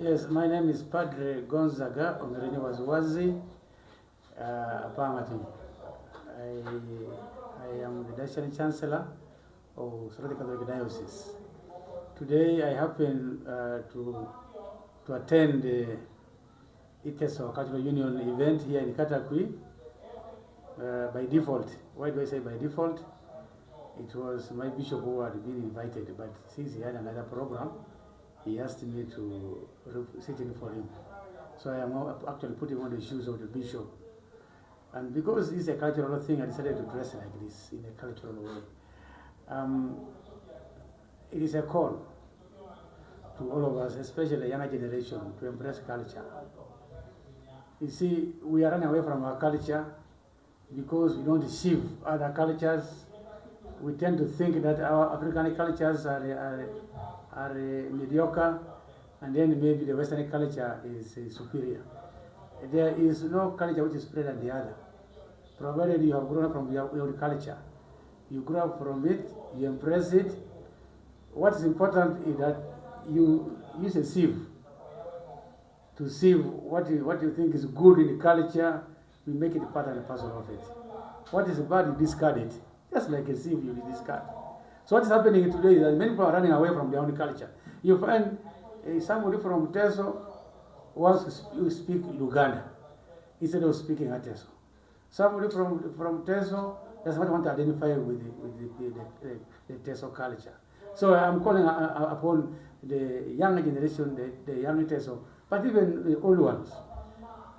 Yes, my name is Padre Gonzaga Waziwazi, Apamati. I am the National Chancellor of Soroti Catholic Diocese. Today I happen to attend the Teso Cultural Union event here in Katakwi by default. Why do I say by default? It was my bishop who had been invited, but since he had another program, he asked me to sit in for him. So I am actually putting on the shoes of the bishop. And because this is a cultural thing, I decided to dress like this in a cultural way. It is a call to all of us, especially the younger generation, to embrace culture. You see, we are running away from our culture because we don't deceive other cultures. We tend to think that our African cultures are mediocre, and then maybe the Western culture is superior. There is no culture which is better than the other, provided you have grown up from your culture. You grow up from it, you embrace it. What is important is that you use a sieve to sieve what you think is good in the culture. You make it part and parcel of it. What is bad, you discard it. Just like a sieve, you discard. So what is happening today is that many people are running away from their own culture. You find somebody from Teso wants to speak Luganda instead of speaking at Teso. Somebody from Teso does not want to identify with the Teso culture. So I'm calling upon the younger generation, the young Teso, but even the old ones,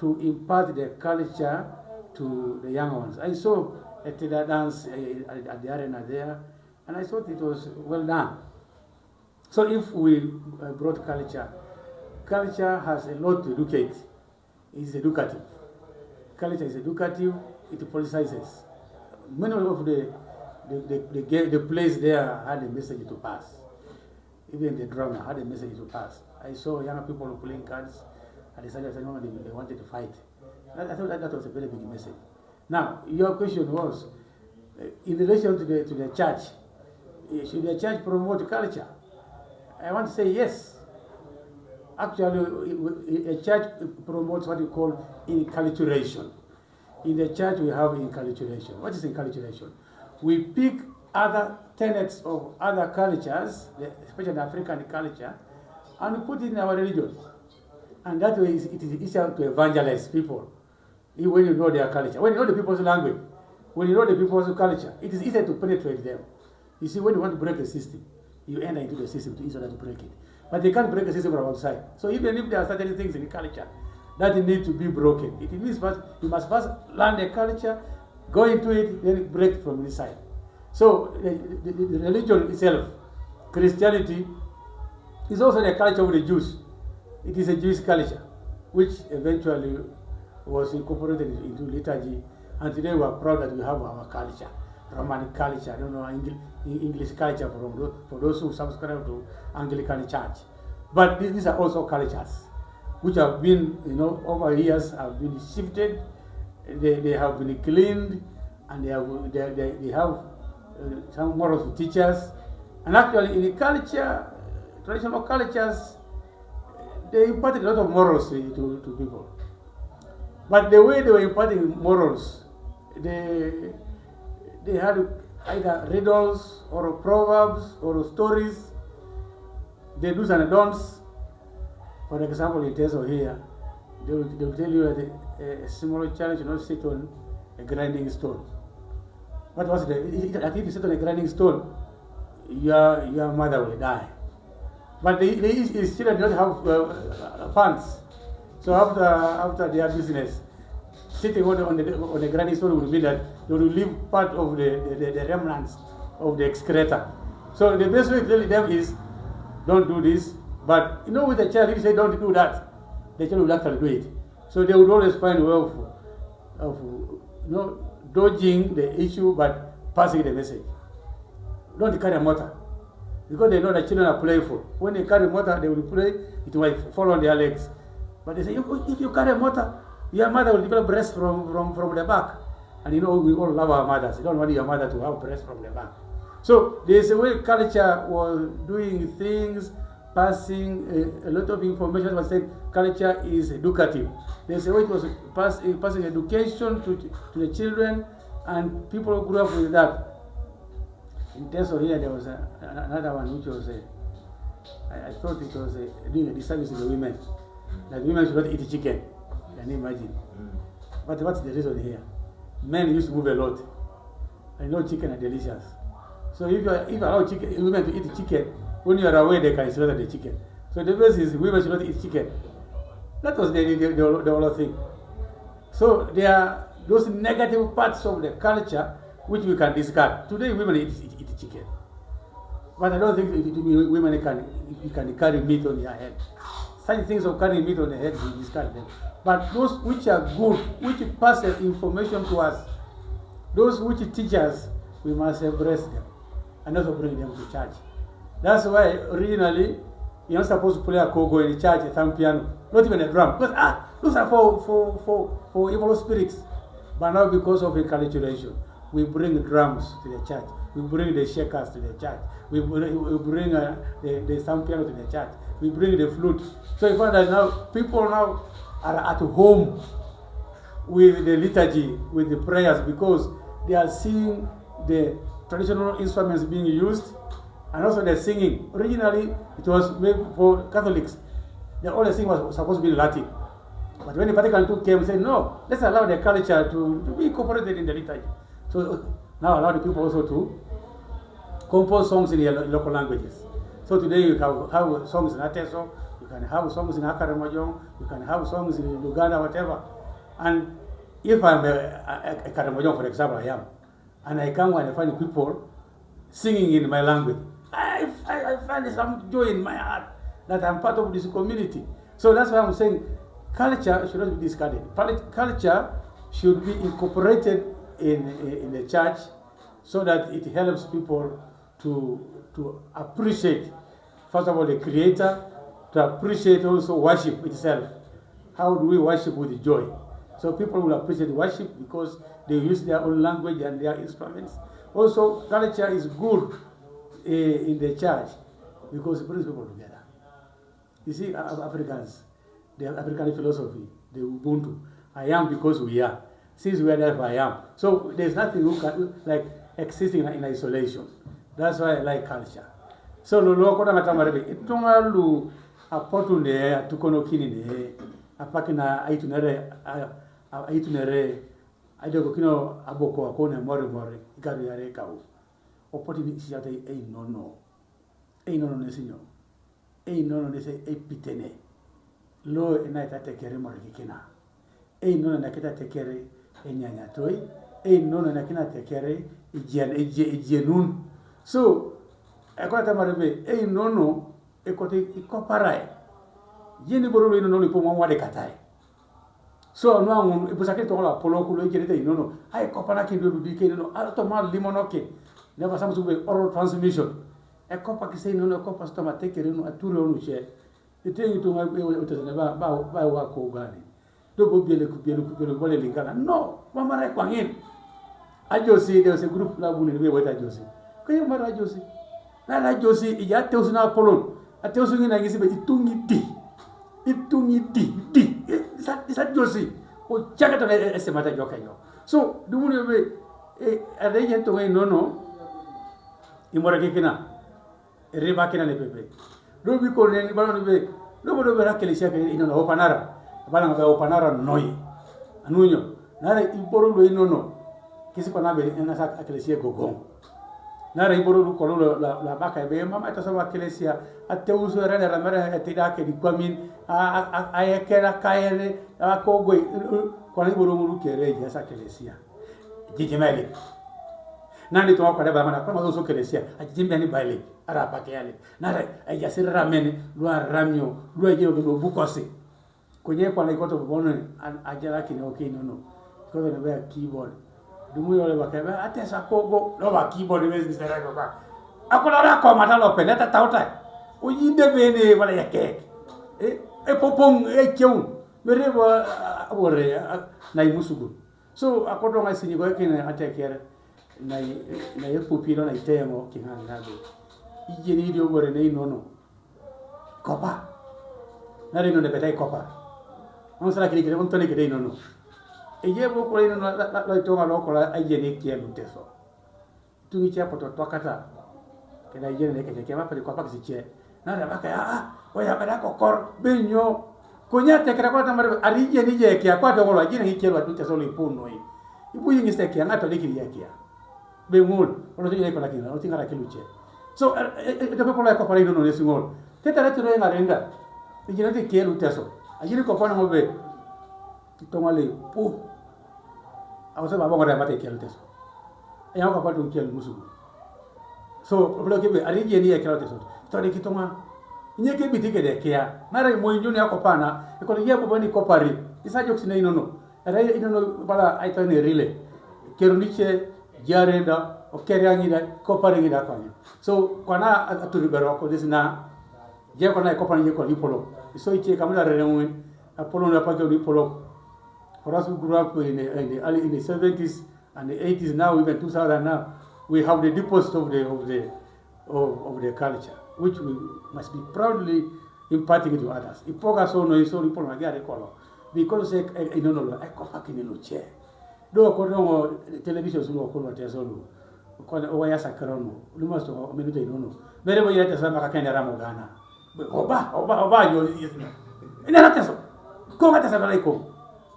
to impart their culture to the young ones. I saw a theater dance at the arena there, and I thought it was well done. So if we brought culture, culture has a lot to educate. It's educative. Culture is educative, it politicizes. Many of the plays there had a message to pass. Even the drama had a message to pass. I saw young people playing cards. I decided they wanted to fight. I thought that was a very big message. Now, your question was, in relation to the church, should the church promote culture? I want to say yes. Actually, a church promotes what we call inculturation. In the church, we have inculturation. What is inculturation? We pick other tenets of other cultures, especially the African culture, and put it in our religion. And that way, it is easier to evangelize people when you know their culture, when you know the people's language, when you know the people's culture. It is easier to penetrate them. You see, when you want to break a system, you enter into the system in order to break it. But they can't break a system from outside. So even if there are certain things in the culture that need to be broken, it means first, you must first learn the culture, go into it, then break from inside. So the religion itself, Christianity, is also the culture of the Jews. It is a Jewish culture, which eventually was incorporated into liturgy. And today we are proud that we have our culture, Roman culture, English culture for those who subscribe to Anglican Church. But these are also cultures which have been, over years have been shifted. They have been cleaned, and they have some morals to teach us. And actually, in the culture, traditional cultures, they imparted a lot of morals to people. But the way they were imparting morals, they had either riddles or proverbs or stories, the do's and don'ts. For example, in Teso here, they will tell you that a small child should not sit on a grinding stone. What was that if you sit on a grinding stone, your mother will die. But the children don't have funds. So after their business, sitting on the grinding stone would mean that they will leave part of the remnants of the excreta. So the best way to tell them is, don't do this. But with the child, if you say don't do that, the child will actually do it. So they would always find a way of dodging the issue but passing the message. Don't carry a mortar, because they know that children are playful. When they carry a mortar, they will play, it will fall on their legs. But they say, if you carry a mortar, your mother will develop breast from the back. And we all love our mothers. You don't want your mother to have breast from the back. So there's a way culture was doing things passing a lot of information. Was said culture is educative. They say it was passing education to the children, and people grew up with that. In Teso here, there was another one which was I thought it was doing a disservice to the women. That women should not eat chicken. Can you imagine? But what's the reason here? Men used to move a lot. I know chicken are delicious. So if you allow women to eat chicken, when you are away, they can slaughter the chicken. So the best is women should not eat chicken. That was the whole thing. So there are those negative parts of the culture which we can discard. Today, women eat chicken. But I don't think women can carry meat on their head. Such things of carrying meat on the head, we discard them. But those which are good, which pass the information to us, those which teach us, we must embrace them and also bring them to church. That's why originally you're not supposed to play a kogo in the church, a thumb piano, not even a drum. Because those are for evil spirits. But now because of inculturation, we bring drums to the church. We bring the shakers to the church. We bring the thumb piano to the church. We bring the flute. So you find that now people now are at home with the liturgy, with the prayers, because they are seeing the traditional instruments being used, and also the singing. Originally, it was made for Catholics. All the singing was supposed to be in Latin. But when the Vatican II came, said, no, let's allow the culture to be incorporated in the liturgy. So now allow the people also to compose songs in their local languages. So today you have songs in Teso, you can have songs in Akaramojong, you can have songs in Luganda, whatever. And if I'm a Karamojong, for example, I am, and I come and I find people singing in my language, I find some joy in my heart that I'm part of this community. So that's why I'm saying culture should not be discarded. Culture should be incorporated in the church so that it helps people to appreciate, first of all, the Creator, to appreciate also worship itself. How do we worship with joy? So people will appreciate worship because they use their own language and their instruments. Also, culture is good in the church because it brings people together. You see, Africans, the African philosophy, the Ubuntu, I am because we are. Since we are, therefore I am. So there's nothing like existing in isolation. That's why I like culture. So lolo kota matamarebe itunga lu apotu ne atukono kini ne apakina aitunere aidoko kino aboko akone more ikaru yare kawo opoti ni siata nono ne sinyo nono ne se pitene lo ina tate kere more kina nono na kita tekere nyanya toy nono na kina tekere ijenun. So akwata marebe nono ekote ikoparai yeni borolo nono ipo mwa de katai. So no an ibusake to la polo kulo ejere nono ai kopana ke do bi ke nono automat limonoke never some to be oral transmission e kopa ke sei nono kopa sto ma tekere no aturo no che ite to ma utene ba wa ko gani do bo biele ku bole lingana no mama re kwangin ajosi de se group la bune be weta ajosi ko yo mara ajosi la ajosi ya teusu na polon ateusu ngina ngisi be itungi di isa josi o chaga to ese mata joka yo. So du bune be ade yento ngai nono imora ke kina riba kina le pepe do bi ko ne balon be do be rakele sia ke inono opanara bana ga opanara noi anunyo nare iboro lo inono kisi ko na be na sa akelesia gogon nare iboro lu ko la baka be mama ta so akelesia ateuso era la mera etida ke di kwamin ayekera kaele akogwe ko ni iboro lu kere ya sa akelesia jijimeli nani to ko da ba mana ko ma so kelesia ajimbe ni baile ara pakele nare ayasira ramene lu aramyo lu ejero do bukosi kwenye kwa ikoto bono ajara kini no ko ne be keyboard dumu yole bakaba atesa kogo no ba keyboard be zisera ko ba akola ra ko mata lo peneta tauta o yinde bene wala yake e popong e keun merebo abore na imusugo. So akodo ngai sinyi ko kene atekere na ye pupilo na itemo kinanga do ijeni dio bore nei nono Copa. Nari no de betai copa. On sala kiri on toni kiri no. E ye bo ko no la to ngalo ko la ayene ki elu teso. Tu mi chia poto twakata. Ke na yene ke ke ma pa copa ki che. Na da ba ka oya ba ko kor benyo. Kunyate kira kwa tamari arije nije kia kwa to ngolo ajine hikelo atu teso le puno yi. Ibu yingi ste kia ngato likiri ya kia. Be ngul, ono tuje ko lakina, ono tingara kiluche. So the people like ko no nesi ngol. Teta retu re ngarenga. Ijine te kielu teso. Ajine ko pana ngobe. Tongale pu. Awasa baba ngora mate kielu teso. Aya ko pa to kielu musugu. So problem ke be arije ni ya kielu teso. To de kitoma nyeke bitike de kia. Mara mo injuni yako pana, iko ye ko bani ko pari. Isaje oksine inono. Era inono bala aito ne rile. Keruniche jarenda o keriangi da ko pari da kwa. So kwana aturi bero ko desina je ko na ko pani je ko lipolo. So iche kamula renewen apolo na pa ko lipolo. For us who grew up in the 70s and the 80s, now even 2000 now, we have the deposit of the culture, which we must be proudly imparting to others. Ipoga so no iso lipo na gari kolo. Because I don't know, I come back in the chair. Do ko no television so ko no teso no. Ko o ya sakrono. Luma so minuto inono. Bere bo yete sama ka kenda ramo gana. Oba yo yesina. Ina teso. Ko ngata sa balai ko.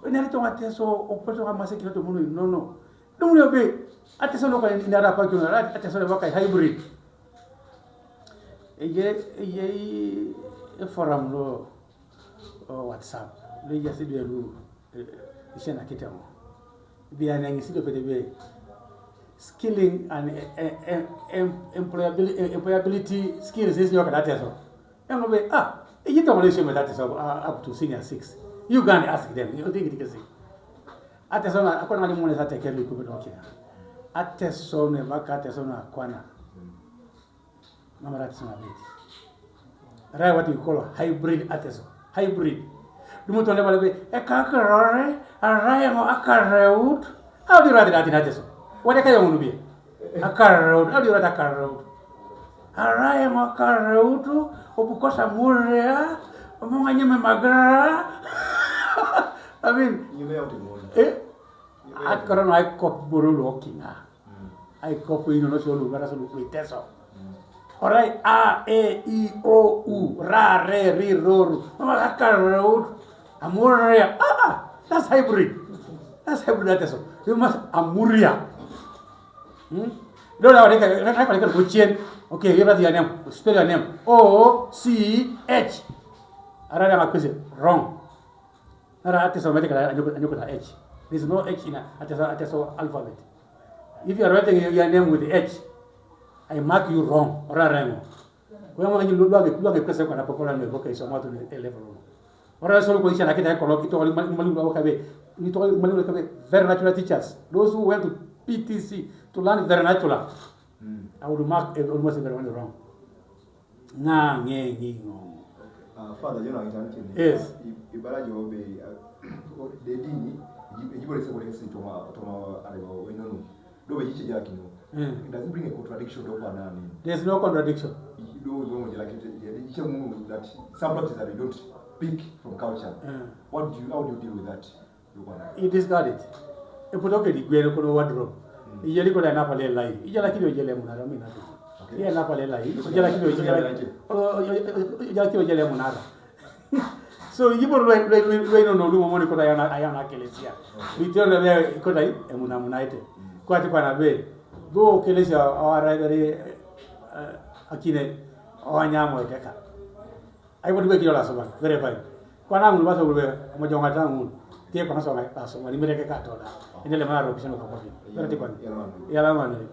Ina to ngata so o poto ka maseki to muno no. Dumu be ateso no ko ina ra pa ko na ateso le bakai hybrid. Eye forum lo WhatsApp. Le yasi de lu ishena kitamo. Bia na ngisi do pede skilling and employability skills is your that so. Yango be you don't want to show me that so up to senior 6. You go and ask them. You think it is. Atesona akona ni mwana sate kelu ko do kia. Atesone baka atesona kwana. Namara tsona beti. Rai what you call hybrid ateso. Hybrid. Dumuto le bale e kakarore arai mo akareut. How do you write that in ateso? What ka yonu bi? Akareut. How do you write akareut? Arai mo akareut obukosa murea. Omonga nyeme magara. I mean, you may have to I can't I cop Burulu Kinga. I copy no solo, but also with Teso. Alright, A, E, I, O, U, Ra, Re, Ri, Ro, Road, Amuria. That's hybrid. That's hybrid Teso. You must Amuria. Don't have a question. Okay, you have your name. Spell your name. O, C, H. I don't have a question. Wrong. H. There's no H in Ateso alphabet. If you are writing your name with H, I mark you wrong. Or when you look at the question on a popular book, is a level. Or else, position I can call it very natural teachers. Those who went to PTC to learn very natural. I would mark almost everyone wrong. Father, you know, yes. Ibara Jobe, the Dini, you will say what is to my no. Do a Yakino. It doesn't bring a contradiction to one. There's no contradiction. You don't like it. That some practices that we don't pick from culture. How do you deal with that? You discard it. You put okay, the wardrobe. You really got an apple lie. You like your jelly munara. Yeah, Napoli lie. So you will wait on no money because I am a Kelesia. We turn away Kodai and Munamunite. Quite a way. Go Kelesia or Ribery Akine or Anyamo Keka. I would make your last one, very fine. Quanam was over Majonga, take on some like Paso, when you make a cat or in the Lemar of Pishano. Very good. Yalaman.